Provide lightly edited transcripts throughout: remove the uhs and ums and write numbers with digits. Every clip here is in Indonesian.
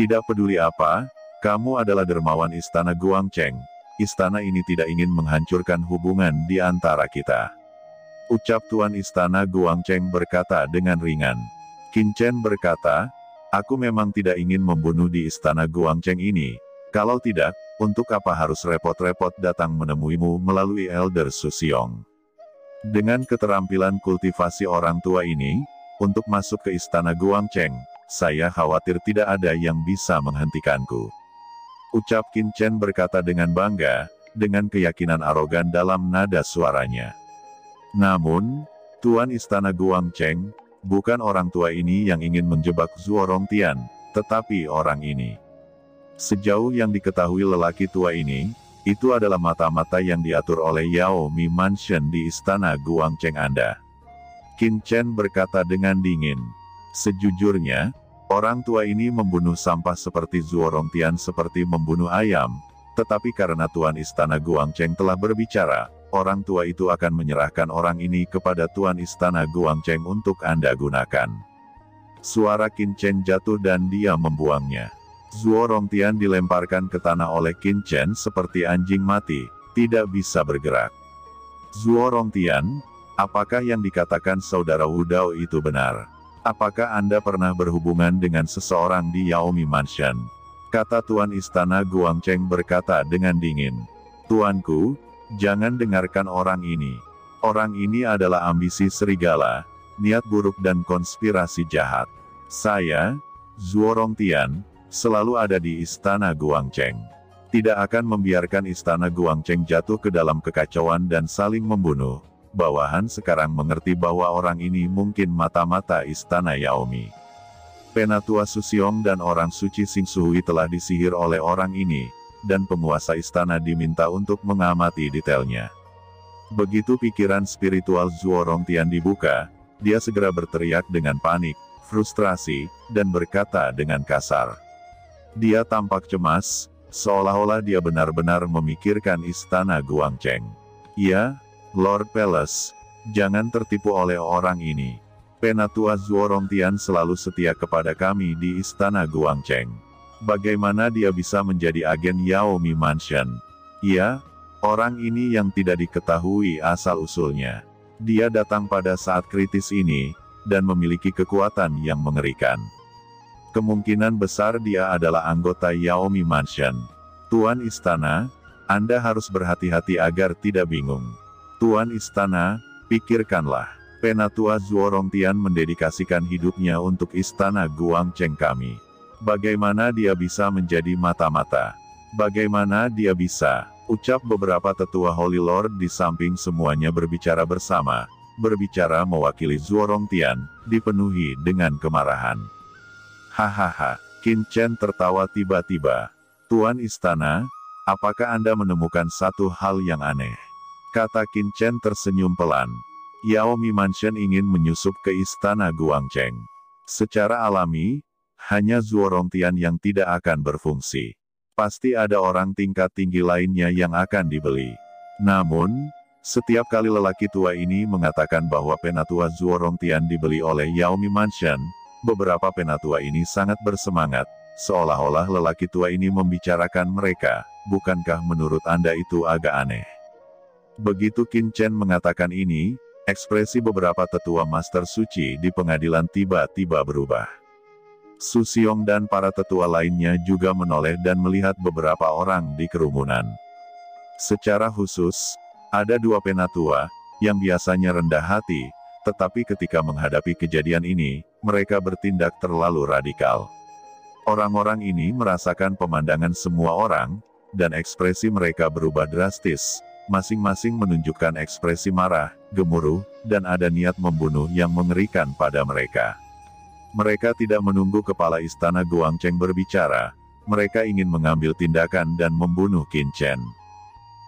Tidak peduli apa, kamu adalah dermawan Istana Guangcheng. Istana ini tidak ingin menghancurkan hubungan di antara kita. Ucap Tuan Istana Guangcheng berkata dengan ringan. Qin Chen berkata, aku memang tidak ingin membunuh di Istana Guangcheng ini. Kalau tidak, untuk apa harus repot-repot datang menemuimu melalui Elder Su Xiong? Dengan keterampilan kultivasi orang tua ini, untuk masuk ke Istana Guangcheng, saya khawatir tidak ada yang bisa menghentikanku. Ucap Qin Chen berkata dengan bangga, dengan keyakinan arogan dalam nada suaranya. Namun, Tuan Istana Guangcheng, bukan orang tua ini yang ingin menjebak Zhuo Rongtian, tetapi orang ini. Sejauh yang diketahui lelaki tua ini, itu adalah mata-mata yang diatur oleh Yao Mi Mansion di Istana Guangcheng Anda. Qin Chen berkata dengan dingin. Sejujurnya, orang tua ini membunuh sampah seperti Zhuo Rongtian seperti membunuh ayam, tetapi karena Tuan Istana Guangcheng telah berbicara, orang tua itu akan menyerahkan orang ini kepada Tuan Istana Guangcheng untuk Anda gunakan. Suara Qin Chen jatuh dan dia membuangnya. Zhuo Rongtian dilemparkan ke tanah oleh Qin Chen seperti anjing mati, tidak bisa bergerak. Zhuo Rongtian, apakah yang dikatakan saudara Wu Dao itu benar? Apakah Anda pernah berhubungan dengan seseorang di Yao Mi Mansion? Kata Tuan Istana Guangcheng berkata dengan dingin. Tuanku, jangan dengarkan orang ini. Orang ini adalah ambisi serigala, niat buruk dan konspirasi jahat. Saya, Zhuo Rongtian, selalu ada di Istana Guangcheng. Tidak akan membiarkan Istana Guangcheng jatuh ke dalam kekacauan dan saling membunuh. Bawahan sekarang mengerti bahwa orang ini mungkin mata-mata Istana Yaomi. Penatua Su Xiong dan orang suci Xing Suhui telah disihir oleh orang ini, dan penguasa istana diminta untuk mengamati detailnya. Begitu pikiran spiritual Zhuo Rongtian dibuka, dia segera berteriak dengan panik, frustrasi, dan berkata dengan kasar. Dia tampak cemas, seolah-olah dia benar-benar memikirkan Istana Guangcheng. Ya, Lord Palace, jangan tertipu oleh orang ini. Penatua Zhuo Rongtian selalu setia kepada kami di Istana Guangcheng. Bagaimana dia bisa menjadi agen Yao Mi Mansion? Ya, orang ini yang tidak diketahui asal-usulnya. Dia datang pada saat kritis ini, dan memiliki kekuatan yang mengerikan. Kemungkinan besar dia adalah anggota Yao Mi Mansion. Tuan Istana, Anda harus berhati-hati agar tidak bingung. Tuan Istana, pikirkanlah, Penatua Zhuo Rongtian mendedikasikan hidupnya untuk Istana Guangcheng kami. Bagaimana dia bisa menjadi mata-mata? Bagaimana dia bisa? Ucap beberapa tetua Holy Lord di samping semuanya berbicara bersama, berbicara mewakili Zhuo Rongtian, dipenuhi dengan kemarahan. Hahaha, Qin Chen tertawa tiba-tiba. Tuan Istana, apakah Anda menemukan satu hal yang aneh? Kata Qin Chen tersenyum pelan. Yao Mi Mansion ingin menyusup ke Istana Guangcheng. Secara alami, hanya Zhuo Rongtian yang tidak akan berfungsi. Pasti ada orang tingkat tinggi lainnya yang akan dibeli. Namun, setiap kali lelaki tua ini mengatakan bahwa penatua Zhuo Rongtian dibeli oleh Yao Mi Mansion, beberapa penatua ini sangat bersemangat, seolah-olah lelaki tua ini membicarakan mereka. Bukankah menurut Anda itu agak aneh? Begitu Qin Chen mengatakan ini, ekspresi beberapa tetua Master Suci di pengadilan tiba-tiba berubah. Su Xiong dan para tetua lainnya juga menoleh dan melihat beberapa orang di kerumunan. Secara khusus, ada dua penatua, yang biasanya rendah hati, tetapi ketika menghadapi kejadian ini, mereka bertindak terlalu radikal. Orang-orang ini merasakan pemandangan semua orang, dan ekspresi mereka berubah drastis. Masing-masing menunjukkan ekspresi marah, gemuruh, dan ada niat membunuh yang mengerikan pada mereka. Mereka tidak menunggu kepala Istana Guangcheng berbicara, mereka ingin mengambil tindakan dan membunuh Qin Chen.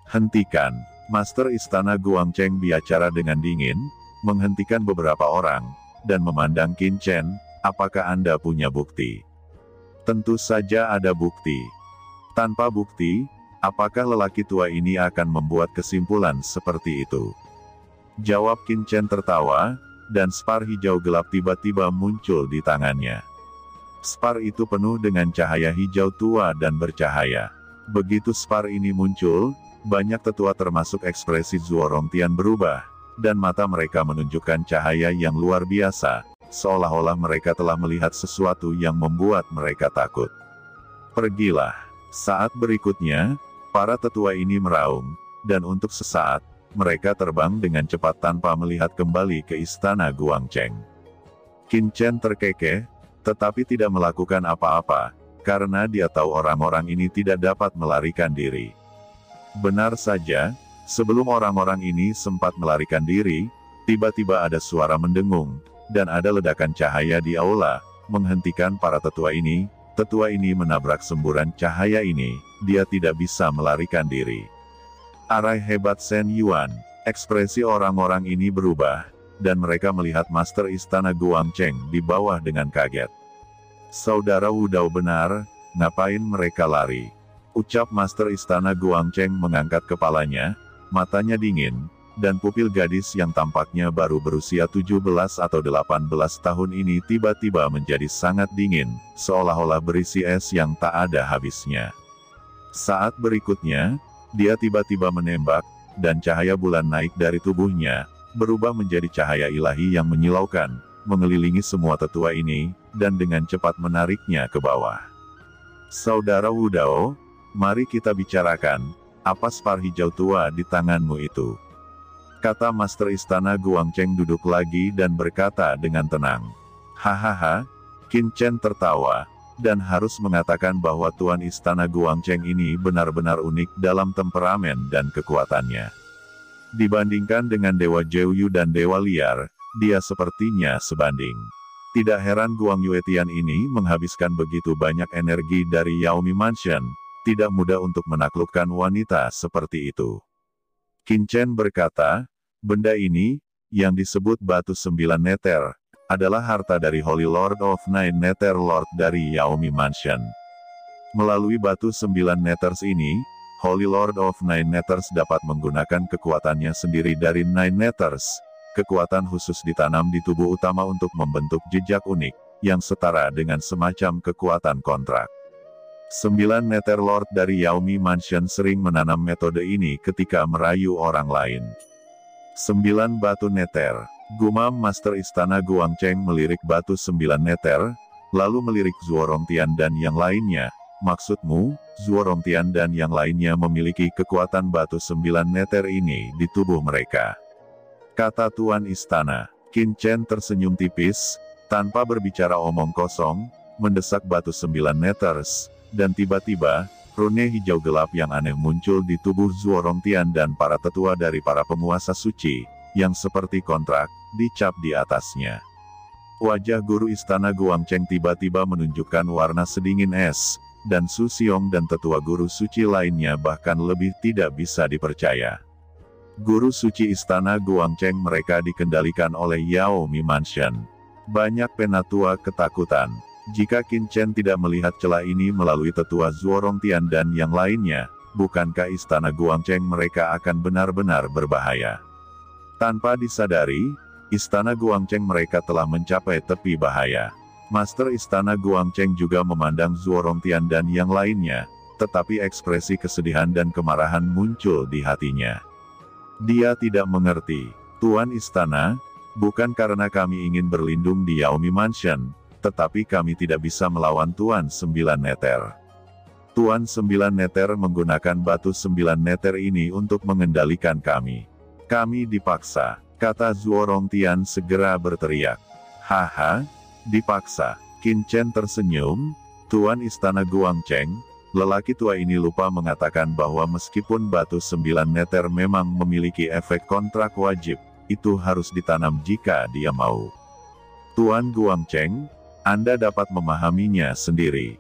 Hentikan, Master Istana Guangcheng bicara dengan dingin, menghentikan beberapa orang, dan memandang Qin Chen, apakah Anda punya bukti? Tentu saja ada bukti. Tanpa bukti, apakah lelaki tua ini akan membuat kesimpulan seperti itu? Jawab Qin Chen tertawa, dan spar hijau gelap tiba-tiba muncul di tangannya. Spar itu penuh dengan cahaya hijau tua dan bercahaya. Begitu spar ini muncul, banyak tetua termasuk ekspresi Zuorongtian berubah, dan mata mereka menunjukkan cahaya yang luar biasa, seolah-olah mereka telah melihat sesuatu yang membuat mereka takut. Pergilah. Saat berikutnya, para tetua ini meraung, dan untuk sesaat, mereka terbang dengan cepat tanpa melihat kembali ke istana Guangcheng. Qin Chen terkekeh, tetapi tidak melakukan apa-apa, karena dia tahu orang-orang ini tidak dapat melarikan diri. Benar saja, sebelum orang-orang ini sempat melarikan diri, tiba-tiba ada suara mendengung, dan ada ledakan cahaya di aula, menghentikan para tetua ini. Tetua ini menabrak semburan cahaya ini, dia tidak bisa melarikan diri. Arai hebat Shen Yuan, ekspresi orang-orang ini berubah, dan mereka melihat Master Istana Guangcheng di bawah dengan kaget. Saudara Wudao benar, ngapain mereka lari? Ucap Master Istana Guangcheng mengangkat kepalanya, matanya dingin, dan pupil gadis yang tampaknya baru berusia 17 atau 18 tahun ini tiba-tiba menjadi sangat dingin, seolah-olah berisi es yang tak ada habisnya. Saat berikutnya, dia tiba-tiba menembak, dan cahaya bulan naik dari tubuhnya, berubah menjadi cahaya ilahi yang menyilaukan, mengelilingi semua tetua ini, dan dengan cepat menariknya ke bawah. Saudara Wudao, mari kita bicarakan, apa spar hijau tua di tanganmu itu? Kata Master Istana Guangcheng duduk lagi dan berkata dengan tenang. Hahaha, Qin Chen tertawa, dan harus mengatakan bahwa Tuan Istana Guangcheng ini benar-benar unik dalam temperamen dan kekuatannya. Dibandingkan dengan Dewa Zhouyu dan Dewa Liar, dia sepertinya sebanding. Tidak heran Guang Yuetian ini menghabiskan begitu banyak energi dari Yaomi Mansion, tidak mudah untuk menaklukkan wanita seperti itu. Qin Chen berkata, benda ini, yang disebut batu 9 neter, adalah harta dari Holy Lord of Nine Nether Lord dari Yaomi Mansion. Melalui batu 9 neters ini, Holy Lord of Nine Nethers dapat menggunakan kekuatannya sendiri dari Nine Nethers. Kekuatan khusus ditanam di tubuh utama untuk membentuk jejak unik, yang setara dengan semacam kekuatan kontrak. 9 Netherlord dari Yaomi Mansion sering menanam metode ini ketika merayu orang lain. 9 batu Nether. Gumam Master Istana Guangcheng melirik batu 9 Nether, lalu melirik Zuorongtian dan yang lainnya. Maksudmu, Zuorongtian dan yang lainnya memiliki kekuatan batu 9 Nether ini di tubuh mereka? Kata Tuan Istana. Qin Chen tersenyum tipis, tanpa berbicara omong kosong, mendesak batu 9 Nethers. Dan tiba-tiba, rune hijau gelap yang aneh muncul di tubuh Zuorongtian dan para tetua dari para penguasa suci, yang seperti kontrak, dicap di atasnya. Wajah guru istana Guangcheng tiba-tiba menunjukkan warna sedingin es, dan Su Xiong dan tetua guru suci lainnya bahkan lebih tidak bisa dipercaya. Guru suci istana Guangcheng mereka dikendalikan oleh Yaomi Mansion. Banyak penatua ketakutan. Jika Qin Chen tidak melihat celah ini melalui tetua Zuorongtian dan yang lainnya, bukankah istana Guangcheng mereka akan benar-benar berbahaya? Tanpa disadari, istana Guangcheng mereka telah mencapai tepi bahaya. Master istana Guangcheng juga memandang Zuorongtian dan yang lainnya, tetapi ekspresi kesedihan dan kemarahan muncul di hatinya. Dia tidak mengerti. Tuan istana, bukan karena kami ingin berlindung di Yaomi Mansion, tetapi kami tidak bisa melawan Tuan 9 Nether. Tuan 9 Nether menggunakan batu 9 Nether ini untuk mengendalikan kami. Kami dipaksa, kata Zuorongtian segera berteriak. Haha, dipaksa. Qin Chen tersenyum. Tuan Istana Guangcheng, lelaki tua ini lupa mengatakan bahwa meskipun batu 9 Nether memang memiliki efek kontrak wajib, itu harus ditanam jika dia mau. Tuan Guangcheng, Anda dapat memahaminya sendiri.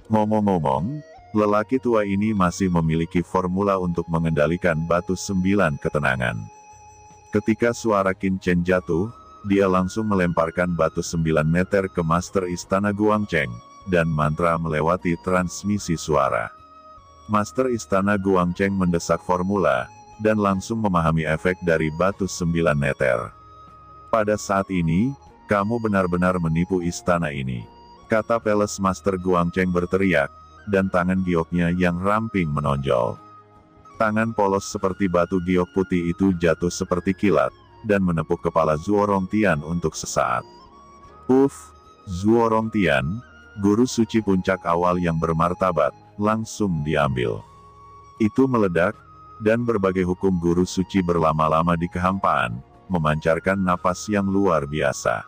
Ngomong-ngomong, lelaki tua ini masih memiliki formula untuk mengendalikan batu 9 ketenangan. Ketika suara Qin Chen jatuh, dia langsung melemparkan batu 9 Nether ke Master Istana Guangcheng, dan mantra melewati transmisi suara. Master Istana Guangcheng mendesak formula, dan langsung memahami efek dari batu 9 Nether. Pada saat ini, kamu benar-benar menipu istana ini. kata Palace Master Guangcheng berteriak, dan tangan gioknya yang ramping menonjol. Tangan polos seperti batu giok putih itu jatuh seperti kilat, dan menepuk kepala Zuo Rongtian untuk sesaat. Zuo Rongtian, guru suci puncak awal yang bermartabat, langsung diambil. Itu meledak, dan berbagai hukum guru suci berlama-lama di kehampaan, memancarkan napas yang luar biasa.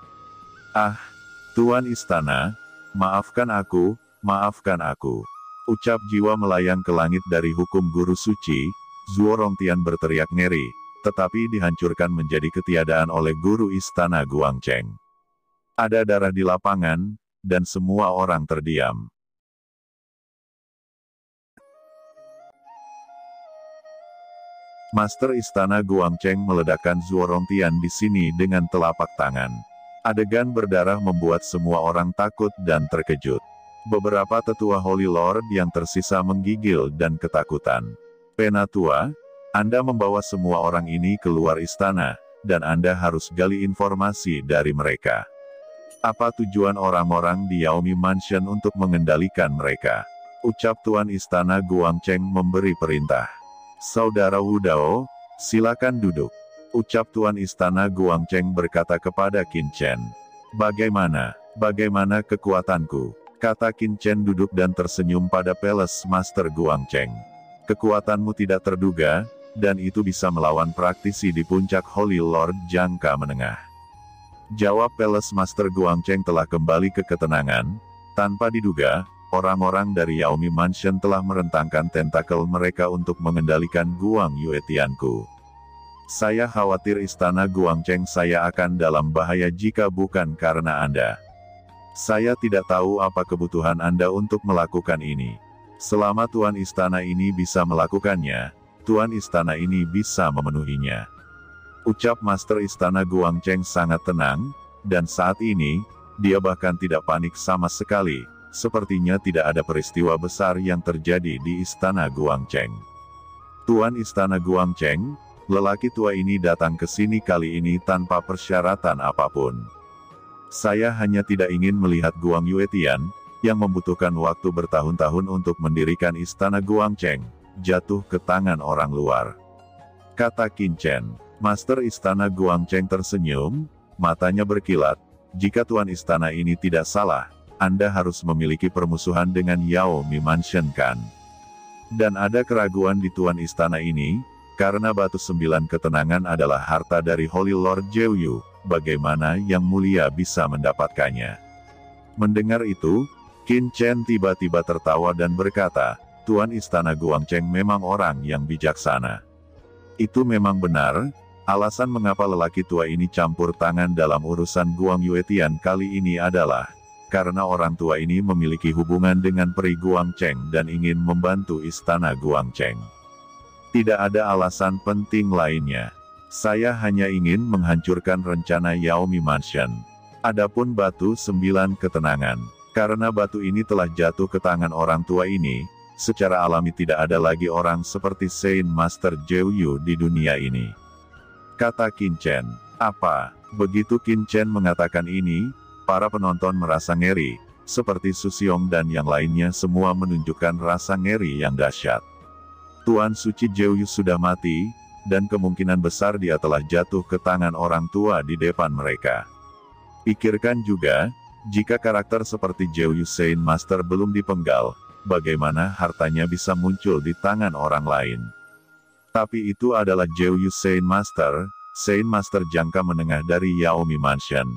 "Ah, Tuan Istana, maafkan aku, maafkan aku." Ucap jiwa melayang ke langit dari hukum guru suci, Zuo Rongtian berteriak ngeri, tetapi dihancurkan menjadi ketiadaan oleh guru istana Guangcheng. Ada darah di lapangan, dan semua orang terdiam. Master Istana Guangcheng meledakkan Zuo Rongtian di sini dengan telapak tangan. Adegan berdarah membuat semua orang takut dan terkejut. Beberapa tetua Holy Lord yang tersisa menggigil dan ketakutan. "Penatua, Anda membawa semua orang ini keluar istana, dan Anda harus gali informasi dari mereka. Apa tujuan orang-orang di Yaomi Mansion untuk mengendalikan mereka?" Ucap Tuan Istana Guangcheng memberi perintah. "Saudara Wu Dao, silakan duduk." Ucap Tuan Istana Guangcheng berkata kepada Qin Chen. Bagaimana kekuatanku?" Kata Qin Chen duduk dan tersenyum pada Palace Master Guangcheng. "Kekuatanmu tidak terduga, dan itu bisa melawan praktisi di puncak Holy Lord jangka menengah." Jawab Palace Master Guangcheng telah kembali ke ketenangan. Tanpa diduga, orang-orang dari Yaomi Mansion telah merentangkan tentakel mereka untuk mengendalikan Guang Yuetianku. Saya khawatir istana Guangcheng saya akan dalam bahaya jika bukan karena Anda. Saya tidak tahu apa kebutuhan Anda untuk melakukan ini. Selama Tuan Istana ini bisa melakukannya, Tuan Istana ini bisa memenuhinya. Ucap Master Istana Guangcheng sangat tenang, dan saat ini, dia bahkan tidak panik sama sekali. Sepertinya tidak ada peristiwa besar yang terjadi di Istana Guangcheng. "Tuan Istana Guangcheng, lelaki tua ini datang ke sini kali ini tanpa persyaratan apapun. Saya hanya tidak ingin melihat Guang Yuetian, yang membutuhkan waktu bertahun-tahun untuk mendirikan Istana Guangcheng, jatuh ke tangan orang luar," kata Qin Chen. Master Istana Guangcheng tersenyum, matanya berkilat. "Jika Tuan Istana ini tidak salah, Anda harus memiliki permusuhan dengan Yaomi Mansion kan? Dan ada keraguan di Tuan Istana ini, karena batu 9 ketenangan adalah harta dari Holy Lord Jiuyu, bagaimana Yang Mulia bisa mendapatkannya?" Mendengar itu, Qin Chen tiba-tiba tertawa dan berkata, "Tuan Istana Guangcheng memang orang yang bijaksana. Itu memang benar, alasan mengapa lelaki tua ini campur tangan dalam urusan Guang Yuetian kali ini adalah karena orang tua ini memiliki hubungan dengan Peri Guangcheng dan ingin membantu Istana Guangcheng. Tidak ada alasan penting lainnya. Saya hanya ingin menghancurkan rencana Yaomi Mansion. Adapun batu 9 ketenangan, karena batu ini telah jatuh ke tangan orang tua ini, secara alami tidak ada lagi orang seperti Saint Master Jiuyu di dunia ini," kata Qin Chen. "Apa?" Begitu Qin Chen mengatakan ini, para penonton merasa ngeri, seperti Susiong dan yang lainnya semua menunjukkan rasa ngeri yang dahsyat. Tuan Suci Jiuyu sudah mati, dan kemungkinan besar dia telah jatuh ke tangan orang tua di depan mereka. Pikirkan juga, jika karakter seperti Jiuyu Saint Master belum dipenggal, bagaimana hartanya bisa muncul di tangan orang lain? Tapi itu adalah Jiuyu Saint Master jangka menengah dari Yaomi Mansion.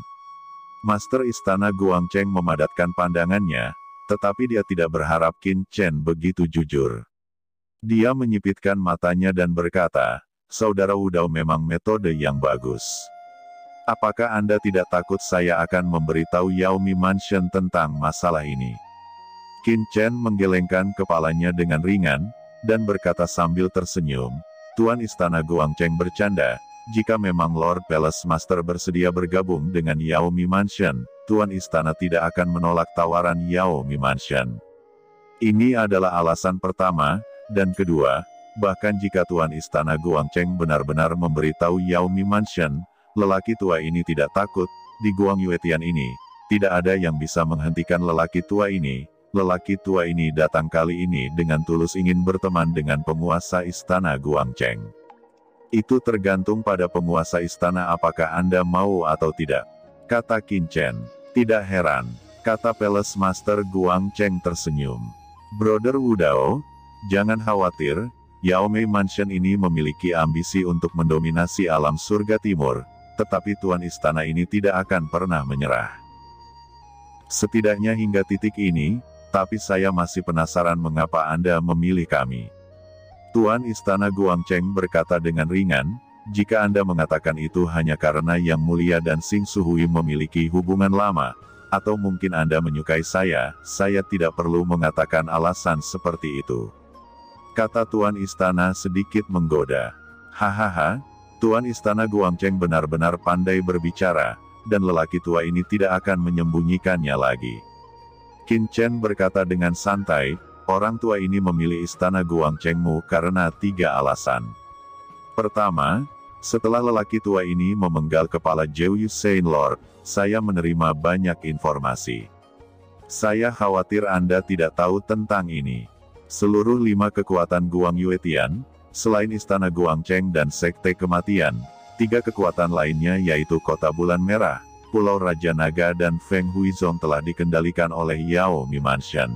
Master Istana Guangcheng memadatkan pandangannya, tetapi dia tidak berharap Qin Chen begitu jujur. Dia menyipitkan matanya dan berkata, "Saudara Wu Dao memang metode yang bagus. Apakah Anda tidak takut saya akan memberitahu Yaomi Mansion tentang masalah ini?" Qin Chen menggelengkan kepalanya dengan ringan, dan berkata sambil tersenyum, "Tuan Istana Guangcheng bercanda. Jika memang Lord Palace Master bersedia bergabung dengan Yaomi Mansion, Tuan Istana tidak akan menolak tawaran Yaomi Mansion. Ini adalah alasan pertama, dan kedua, bahkan jika Tuan Istana Guangcheng benar-benar memberitahu Yaomi Mansion, lelaki tua ini tidak takut, di Guang Yuetian ini, tidak ada yang bisa menghentikan lelaki tua ini. Lelaki tua ini datang kali ini dengan tulus ingin berteman dengan penguasa istana Guangcheng. Itu tergantung pada penguasa istana apakah Anda mau atau tidak, kata Qin Chen. Tidak heran, kata Palace Master Guangcheng tersenyum. Brother Wu Dao, jangan khawatir, Yaomei Mansion ini memiliki ambisi untuk mendominasi alam surga timur, tetapi tuan istana ini tidak akan pernah menyerah. Setidaknya hingga titik ini, tapi saya masih penasaran mengapa Anda memilih kami. Tuan istana Guangcheng berkata dengan ringan, jika Anda mengatakan itu hanya karena Yang Mulia dan Xing Suhui memiliki hubungan lama, atau mungkin Anda menyukai saya tidak perlu mengatakan alasan seperti itu. Kata Tuan Istana sedikit menggoda. Hahaha, Tuan Istana Guangcheng benar-benar pandai berbicara, dan lelaki tua ini tidak akan menyembunyikannya lagi. Qin Chen berkata dengan santai, orang tua ini memilih Istana Guangchengmu karena 3 alasan. Pertama, setelah lelaki tua ini memenggal kepala Zhou Yusein Lord, saya menerima banyak informasi. Saya khawatir Anda tidak tahu tentang ini. Seluruh 5 kekuatan Guang Yuetian, selain Istana Guangcheng dan Sekte Kematian, 3 kekuatan lainnya yaitu Kota Bulan Merah, Pulau Raja Naga dan Feng Huizong telah dikendalikan oleh Yaomei Mansion.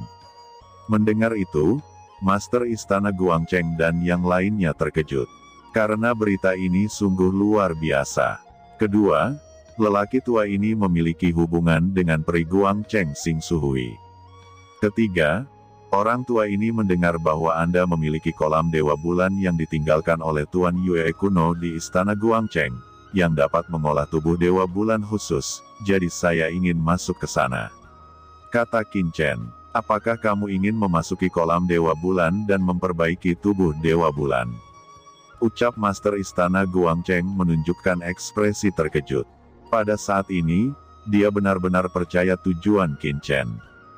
Mendengar itu, Master Istana Guangcheng dan yang lainnya terkejut. Karena berita ini sungguh luar biasa. Kedua, lelaki tua ini memiliki hubungan dengan Peri Guangcheng Xing Suhui. Ketiga, orang tua ini mendengar bahwa Anda memiliki kolam Dewa Bulan yang ditinggalkan oleh Tuan Yue kuno di Istana Guangcheng, yang dapat mengolah tubuh Dewa Bulan khusus, jadi saya ingin masuk ke sana. Kata Qin Chen, apakah kamu ingin memasuki kolam Dewa Bulan dan memperbaiki tubuh Dewa Bulan? Ucap Master Istana Guangcheng menunjukkan ekspresi terkejut. Pada saat ini, dia benar-benar percaya tujuan Qin Chen.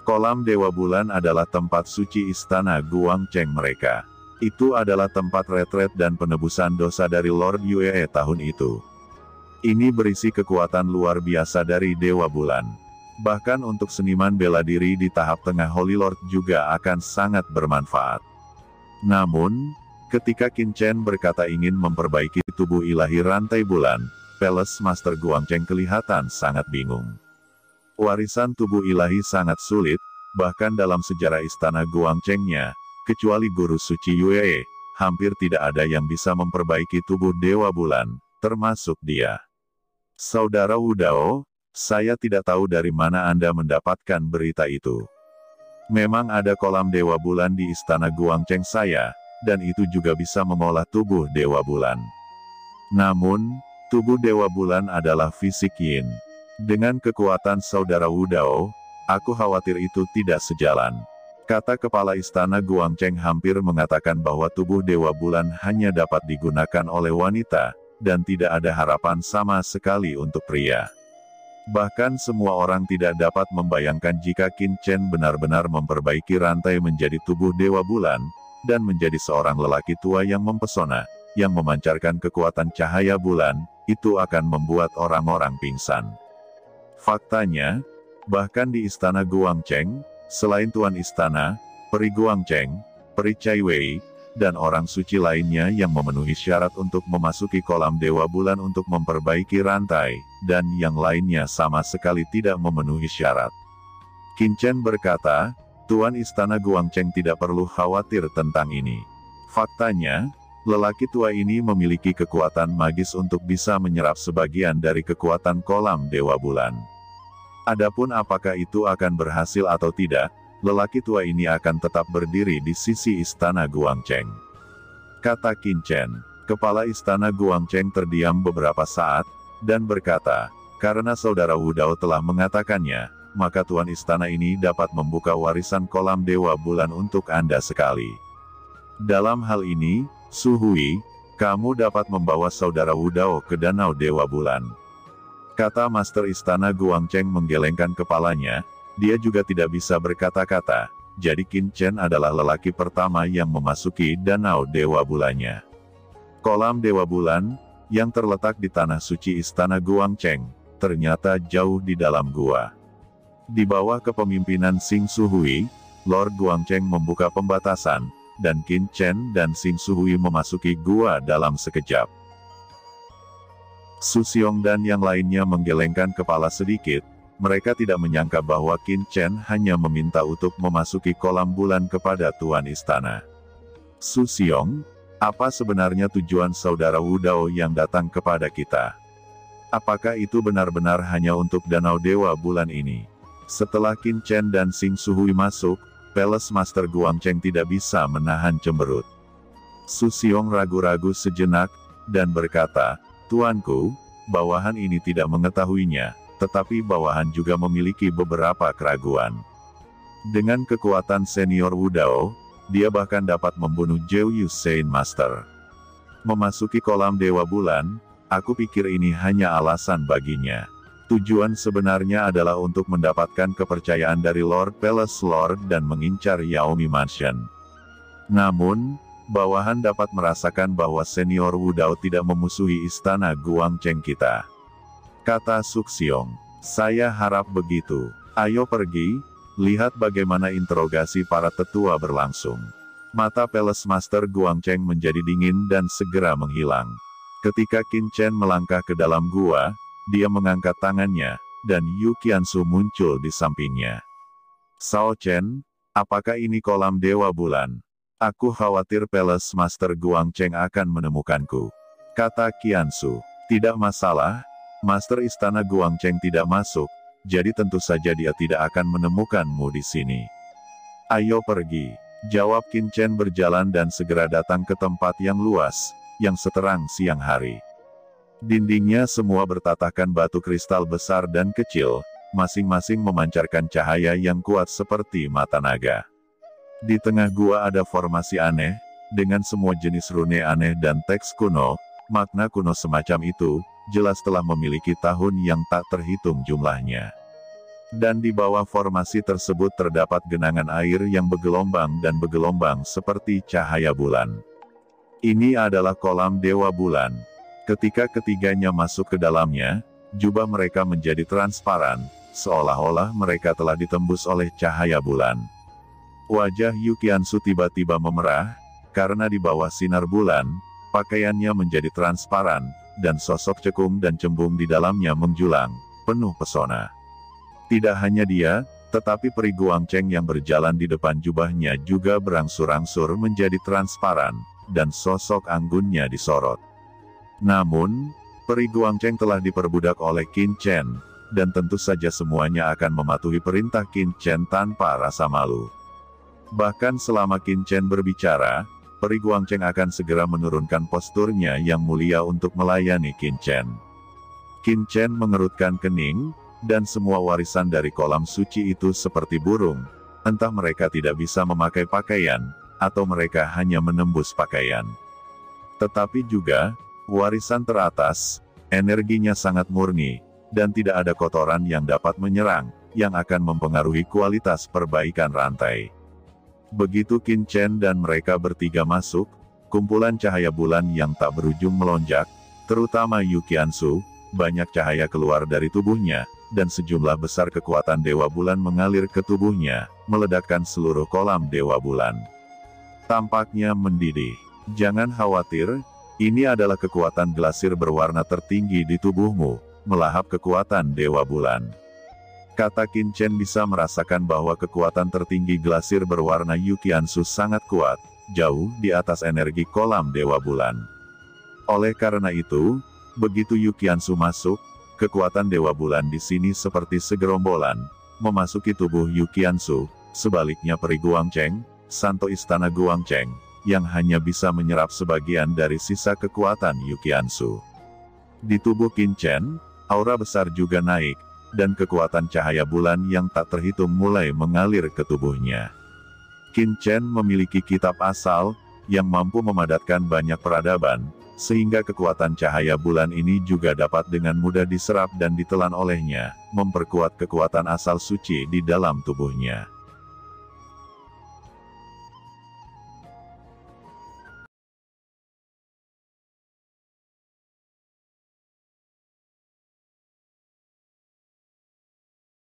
Kolam Dewa Bulan adalah tempat suci istana Guangcheng mereka. Itu adalah tempat retret dan penebusan dosa dari Lord Yue tahun itu. Ini berisi kekuatan luar biasa dari Dewa Bulan. Bahkan untuk seniman bela diri di tahap tengah Holy Lord juga akan sangat bermanfaat. Namun, ketika Qin Chen berkata ingin memperbaiki tubuh ilahi rantai bulan, Palace Master Guangcheng kelihatan sangat bingung. Warisan tubuh ilahi sangat sulit, bahkan dalam sejarah istana Guangchengnya, kecuali guru suci Yue, hampir tidak ada yang bisa memperbaiki tubuh Dewa Bulan, termasuk dia. Saudara Wu Dao, saya tidak tahu dari mana Anda mendapatkan berita itu. Memang ada kolam Dewa Bulan di istana Guangcheng saya, dan itu juga bisa mengolah tubuh Dewa Bulan. Namun, tubuh Dewa Bulan adalah fisik yin. Dengan kekuatan saudara Wu Dao, aku khawatir itu tidak sejalan. Kata kepala istana Guangcheng hampir mengatakan bahwa tubuh Dewa Bulan hanya dapat digunakan oleh wanita, dan tidak ada harapan sama sekali untuk pria. Bahkan semua orang tidak dapat membayangkan jika Qin Chen benar-benar memperbaiki rantai menjadi tubuh Dewa Bulan, dan menjadi seorang lelaki tua yang mempesona, yang memancarkan kekuatan cahaya bulan, itu akan membuat orang-orang pingsan. Faktanya, bahkan di istana Guangcheng, selain Tuan Istana, Peri Guangcheng, Peri Cai Wei, dan orang suci lainnya yang memenuhi syarat untuk memasuki kolam Dewa Bulan untuk memperbaiki rantai, dan yang lainnya sama sekali tidak memenuhi syarat. Qin Chen berkata, Tuan Istana Guangcheng tidak perlu khawatir tentang ini. Faktanya, lelaki tua ini memiliki kekuatan magis untuk bisa menyerap sebagian dari kekuatan kolam Dewa Bulan. Adapun apakah itu akan berhasil atau tidak, lelaki tua ini akan tetap berdiri di sisi istana Guangcheng. Kata Qin Chen. Kepala istana Guangcheng terdiam beberapa saat, dan berkata, karena saudara Wu Dao telah mengatakannya, maka Tuan Istana ini dapat membuka warisan kolam Dewa Bulan untuk Anda sekali. Dalam hal ini, Su Hui, kamu dapat membawa saudara Wu Dao ke Danau Dewa Bulan. Kata Master Istana Guangcheng menggelengkan kepalanya, dia juga tidak bisa berkata-kata, jadi Qin Chen adalah lelaki pertama yang memasuki Danau Dewa Bulannya. Kolam Dewa Bulan, yang terletak di tanah suci Istana Guangcheng, ternyata jauh di dalam gua. Di bawah kepemimpinan Xing Suhui, Lord Guangcheng membuka pembatasan, dan Qin Chen dan Xing Suhui memasuki gua dalam sekejap. Su Xiong dan yang lainnya menggelengkan kepala sedikit, mereka tidak menyangka bahwa Qin Chen hanya meminta untuk memasuki kolam bulan kepada Tuan Istana. Su Xiong, apa sebenarnya tujuan saudara Wu Dao yang datang kepada kita? Apakah itu benar-benar hanya untuk Danau Dewa Bulan ini? Setelah Qin Chen dan Xing Suhui masuk, Palace Master Guangcheng tidak bisa menahan cemberut. Su Xiong ragu-ragu sejenak, dan berkata, "Tuanku, bawahan ini tidak mengetahuinya, tetapi bawahan juga memiliki beberapa keraguan. Dengan kekuatan senior Wu Dao, dia bahkan dapat membunuh Zhou Yusein Master. Memasuki kolam Dewa Bulan, aku pikir ini hanya alasan baginya. Tujuan sebenarnya adalah untuk mendapatkan kepercayaan dari Lord Palace Lord dan mengincar Yaomi Mansion. Namun, bawahan dapat merasakan bahwa senior Wu Dao tidak memusuhi istana Guangcheng kita," kata Su Xiong. "Saya harap begitu. Ayo pergi, lihat bagaimana interogasi para tetua berlangsung." Mata Palace Master Guangcheng menjadi dingin dan segera menghilang. Ketika Qin Chen melangkah ke dalam gua, dia mengangkat tangannya, dan Yu Qiansu muncul di sampingnya. "Sao Chen, apakah ini kolam Dewa Bulan? Aku khawatir Palace Master Guangcheng akan menemukanku," kata Qiansu. "Tidak masalah, Master Istana Guangcheng tidak masuk, jadi tentu saja dia tidak akan menemukanmu di sini. Ayo pergi," jawab Qin Chen berjalan dan segera datang ke tempat yang luas, yang seterang siang hari. Dindingnya semua bertatahkan batu kristal besar dan kecil, masing-masing memancarkan cahaya yang kuat seperti mata naga. Di tengah gua ada formasi aneh, dengan semua jenis rune aneh dan teks kuno. Makna kuno semacam itu, jelas telah memiliki tahun yang tak terhitung jumlahnya. Dan di bawah formasi tersebut terdapat genangan air yang bergelombang dan bergelombang seperti cahaya bulan. Ini adalah kolam Dewa Bulan. Ketika ketiganya masuk ke dalamnya, jubah mereka menjadi transparan, seolah-olah mereka telah ditembus oleh cahaya bulan. Wajah Yu Qiansu tiba-tiba memerah, karena di bawah sinar bulan, pakaiannya menjadi transparan, dan sosok cekung dan cembung di dalamnya menjulang, penuh pesona. Tidak hanya dia, tetapi peri Guangcheng yang berjalan di depan jubahnya juga berangsur-angsur menjadi transparan, dan sosok anggunnya disorot. Namun, peri Guangcheng telah diperbudak oleh Qin Chen, dan tentu saja semuanya akan mematuhi perintah Qin Chen tanpa rasa malu. Bahkan selama Qin Chen berbicara, peri Guangcheng akan segera menurunkan posturnya yang mulia untuk melayani Qin Chen. Qin Chen mengerutkan kening, dan semua warisan dari kolam suci itu seperti burung, entah mereka tidak bisa memakai pakaian, atau mereka hanya menembus pakaian. Tetapi juga, warisan teratas, energinya sangat murni, dan tidak ada kotoran yang dapat menyerang, yang akan mempengaruhi kualitas perbaikan rantai. Begitu Qin Chen dan mereka bertiga masuk, kumpulan cahaya bulan yang tak berujung melonjak, terutama Yu Qiansu, banyak cahaya keluar dari tubuhnya, dan sejumlah besar kekuatan Dewa Bulan mengalir ke tubuhnya, meledakkan seluruh kolam Dewa Bulan. Tampaknya mendidih. "Jangan khawatir, ini adalah kekuatan glasir berwarna tertinggi di tubuhmu, melahap kekuatan Dewa Bulan," kata Qin Chen bisa merasakan bahwa kekuatan tertinggi glasir berwarna Yu Qiansu sangat kuat, jauh di atas energi kolam Dewa Bulan. Oleh karena itu, begitu Yu Qiansu masuk, kekuatan Dewa Bulan di sini seperti segerombolan, memasuki tubuh Yu Qiansu. Sebaliknya peri Guangcheng, Santo Istana Guangcheng, yang hanya bisa menyerap sebagian dari sisa kekuatan Yu Qiansu. Di tubuh Qin Chen, aura besar juga naik, dan kekuatan cahaya bulan yang tak terhitung mulai mengalir ke tubuhnya. Qin Chen memiliki kitab asal, yang mampu memadatkan banyak peradaban, sehingga kekuatan cahaya bulan ini juga dapat dengan mudah diserap dan ditelan olehnya, memperkuat kekuatan asal suci di dalam tubuhnya.